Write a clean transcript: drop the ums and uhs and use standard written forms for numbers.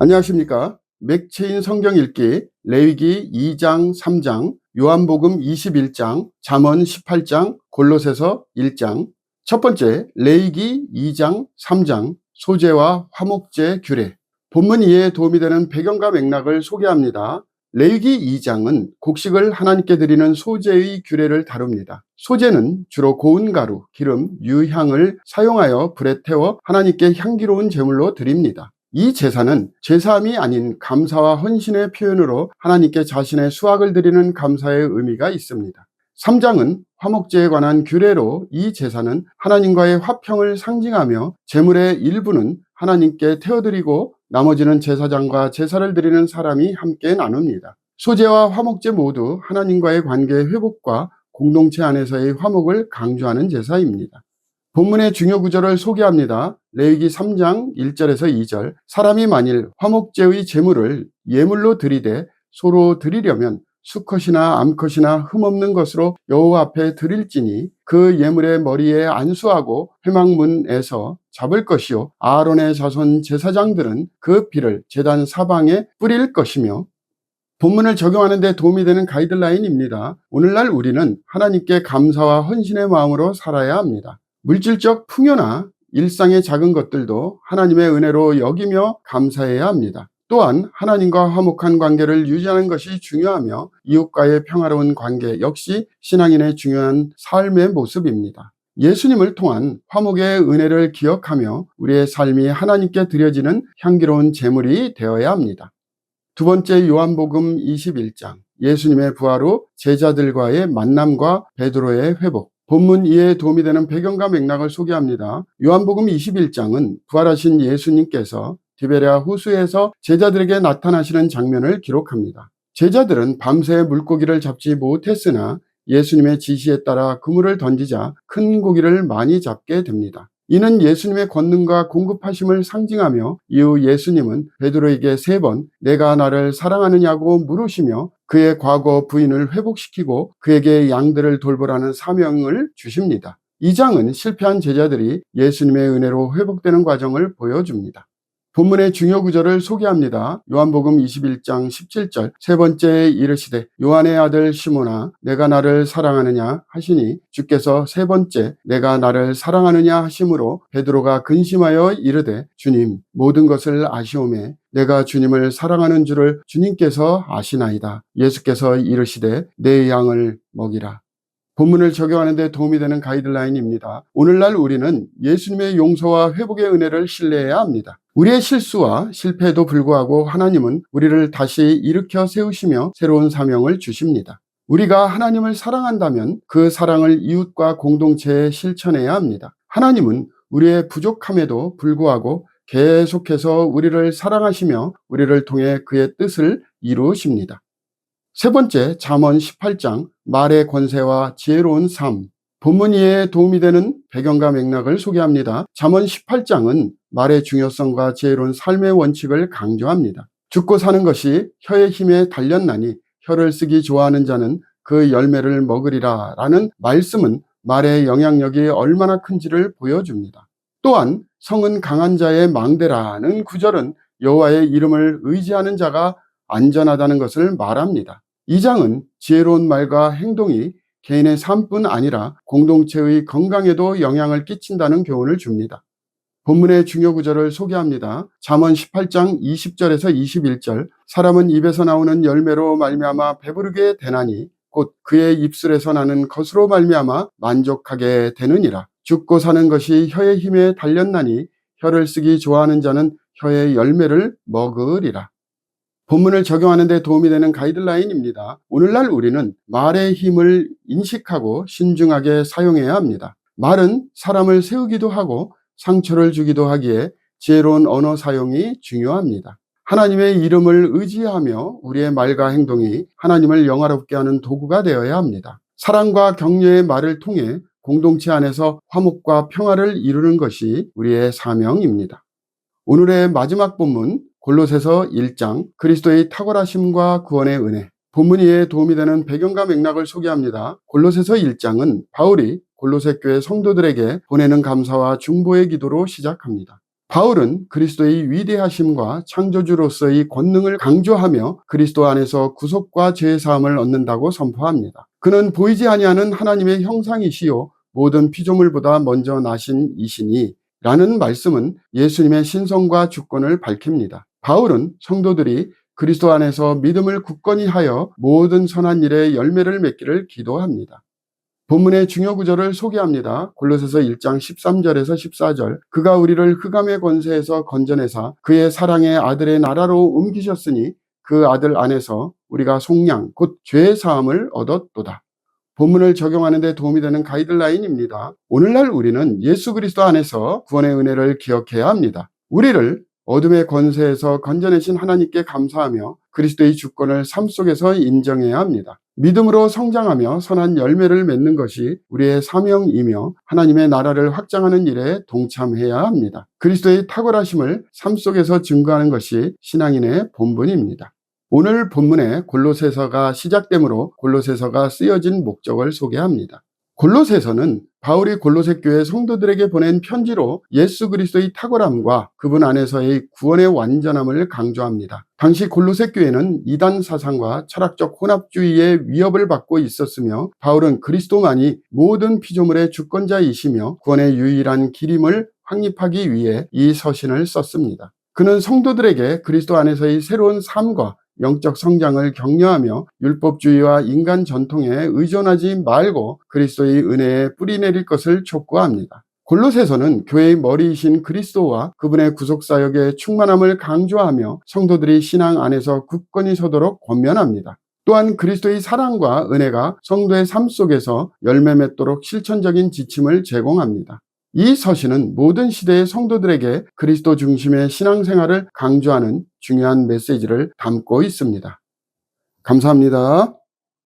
안녕하십니까. 맥체인 성경 읽기 레위기 2장 3장 요한복음 21장 잠언 18장 골로새서 1장. 첫 번째, 레위기 2장 3장 소재와 화목제 규례. 본문 이해에 도움이 되는 배경과 맥락을 소개합니다. 레위기 2장은 곡식을 하나님께 드리는 소재의 규례를 다룹니다. 소재는 주로 고운 가루, 기름, 유향을 사용하여 불에 태워 하나님께 향기로운 제물로 드립니다. 이 제사는 제사함이 아닌 감사와 헌신의 표현으로 하나님께 자신의 수확을 드리는 감사의 의미가 있습니다. 3장은 화목제에 관한 규례로 이 제사는 하나님과의 화평을 상징하며 제물의 일부는 하나님께 태워드리고 나머지는 제사장과 제사를 드리는 사람이 함께 나눕니다. 소제와 화목제 모두 하나님과의 관계 회복과 공동체 안에서의 화목을 강조하는 제사입니다. 본문의 중요 구절을 소개합니다. 레위기 3장 1절에서 2절. 사람이 만일 화목제의 제물을 예물로 드리되 소로 드리려면 수컷이나 암컷이나 흠없는 것으로 여호와 앞에 드릴지니 그 예물의 머리에 안수하고 회막문에서 잡을 것이요 아론의 자손 제사장들은 그 피를 제단 사방에 뿌릴 것이며. 본문을 적용하는 데 도움이 되는 가이드라인입니다. 오늘날 우리는 하나님께 감사와 헌신의 마음으로 살아야 합니다. 물질적 풍요나 일상의 작은 것들도 하나님의 은혜로 여기며 감사해야 합니다. 또한 하나님과 화목한 관계를 유지하는 것이 중요하며 이웃과의 평화로운 관계 역시 신앙인의 중요한 삶의 모습입니다. 예수님을 통한 화목의 은혜를 기억하며 우리의 삶이 하나님께 드려지는 향기로운 제물이 되어야 합니다. 두 번째, 요한복음 21장. 예수님의 부활 후 제자들과의 만남과 베드로의 회복. 본문 이해에 도움이 되는 배경과 맥락을 소개합니다. 요한복음 21장은 부활하신 예수님께서 디베랴 호수에서 제자들에게 나타나시는 장면을 기록합니다. 제자들은 밤새 물고기를 잡지 못했으나 예수님의 지시에 따라 그물을 던지자 큰 고기를 많이 잡게 됩니다. 이는 예수님의 권능과 공급하심을 상징하며 이후 예수님은 베드로에게 3번 내가 나를 사랑하느냐고 물으시며 그의 과거 부인을 회복시키고 그에게 양들을 돌보라는 사명을 주십니다. 이 장은 실패한 제자들이 예수님의 은혜로 회복되는 과정을 보여줍니다. 본문의 중요 구절을 소개합니다. 요한복음 21장 17절. 세 번째에 이르시되 요한의 아들 시몬아 내가 나를 사랑하느냐 하시니 주께서 3번째 내가 나를 사랑하느냐 하심으로 베드로가 근심하여 이르되 주님 모든 것을 아시오매 내가 주님을 사랑하는 줄을 주님께서 아시나이다. 예수께서 이르시되 내 양을 먹이라. 본문을 적용하는 데 도움이 되는 가이드라인입니다. 오늘날 우리는 예수님의 용서와 회복의 은혜를 신뢰해야 합니다. 우리의 실수와 실패에도 불구하고 하나님은 우리를 다시 일으켜 세우시며 새로운 사명을 주십니다. 우리가 하나님을 사랑한다면 그 사랑을 이웃과 공동체에 실천해야 합니다. 하나님은 우리의 부족함에도 불구하고 계속해서 우리를 사랑하시며 우리를 통해 그의 뜻을 이루십니다. 세 번째, 잠언 18장 말의 권세와 지혜로운 삶. 본문 이해에 도움이 되는 배경과 맥락을 소개합니다. 잠언 18장은 말의 중요성과 지혜로운 삶의 원칙을 강조합니다. 죽고 사는 것이 혀의 힘에 달렸나니 혀를 쓰기 좋아하는 자는 그 열매를 먹으리라 라는 말씀은 말의 영향력이 얼마나 큰지를 보여줍니다. 또한 성은 강한 자의 망대라는 구절은 여호와의 이름을 의지하는 자가 안전하다는 것을 말합니다. 이 장은 지혜로운 말과 행동이 개인의 삶뿐 아니라 공동체의 건강에도 영향을 끼친다는 교훈을 줍니다. 본문의 중요 구절을 소개합니다. 잠언 18장 20절에서 21절. 사람은 입에서 나오는 열매로 말미암아 배부르게 되나니 곧 그의 입술에서 나는 것으로 말미암아 만족하게 되느니라. 죽고 사는 것이 혀의 힘에 달렸나니 혀를 쓰기 좋아하는 자는 혀의 열매를 먹으리라. 본문을 적용하는 데 도움이 되는 가이드라인입니다. 오늘날 우리는 말의 힘을 인식하고 신중하게 사용해야 합니다. 말은 사람을 세우기도 하고 상처를 주기도 하기에 지혜로운 언어 사용이 중요합니다. 하나님의 이름을 의지하며 우리의 말과 행동이 하나님을 영화롭게 하는 도구가 되어야 합니다. 사랑과 격려의 말을 통해 공동체 안에서 화목과 평화를 이루는 것이 우리의 사명입니다. 오늘의 마지막 본문 골로새서 1장 그리스도의 탁월하심과 구원의 은혜. 본문 이해에 도움이 되는 배경과 맥락을 소개합니다. 골로새서 1장은 바울이 골로새 교회 성도들에게 보내는 감사와 중보의 기도로 시작합니다. 바울은 그리스도의 위대하심과 창조주로서의 권능을 강조하며 그리스도 안에서 구속과 죄 사함을 얻는다고 선포합니다. 그는 보이지 아니하는 하나님의 형상이시요 모든 피조물보다 먼저 나신 이시니 라는 말씀은 예수님의 신성과 주권을 밝힙니다. 바울은 성도들이 그리스도 안에서 믿음을 굳건히 하여 모든 선한 일에 열매를 맺기를 기도합니다. 본문의 중요 구절을 소개합니다. 골로새서 1장 13절에서 14절. 그가 우리를 흑암의 권세에서 건져내사 그의 사랑의 아들의 나라로 옮기셨으니 그 아들 안에서 우리가 속량 곧 죄 사함을 얻었도다. 본문을 적용하는 데 도움이 되는 가이드라인입니다. 오늘날 우리는 예수 그리스도 안에서 구원의 은혜를 기억해야 합니다. 우리를 어둠의 권세에서 건져내신 하나님께 감사하며 그리스도의 주권을 삶 속에서 인정해야 합니다. 믿음으로 성장하며 선한 열매를 맺는 것이 우리의 사명이며 하나님의 나라를 확장하는 일에 동참해야 합니다. 그리스도의 탁월하심을 삶 속에서 증거하는 것이 신앙인의 본분입니다. 오늘 본문에 골로새서가 시작되므로 골로새서가 쓰여진 목적을 소개합니다. 골로새서는 바울이 골로새 교회 성도들에게 보낸 편지로 예수 그리스도의 탁월함과 그분 안에서의 구원의 완전함을 강조합니다. 당시 골로새 교회는 이단 사상과 철학적 혼합주의의 위협을 받고 있었으며 바울은 그리스도만이 모든 피조물의 주권자이시며 구원의 유일한 길임을 확립하기 위해 이 서신을 썼습니다. 그는 성도들에게 그리스도 안에서의 새로운 삶과 영적 성장을 격려하며 율법주의와 인간 전통에 의존하지 말고 그리스도의 은혜에 뿌리 내릴 것을 촉구합니다. 골로새서는 교회의 머리이신 그리스도와 그분의 구속사역의 충만함을 강조하며 성도들이 신앙 안에서 굳건히 서도록 권면합니다. 또한 그리스도의 사랑과 은혜가 성도의 삶 속에서 열매 맺도록 실천적인 지침을 제공합니다. 이 서신은 모든 시대의 성도들에게 그리스도 중심의 신앙생활을 강조하는 중요한 메시지를 담고 있습니다. 감사합니다.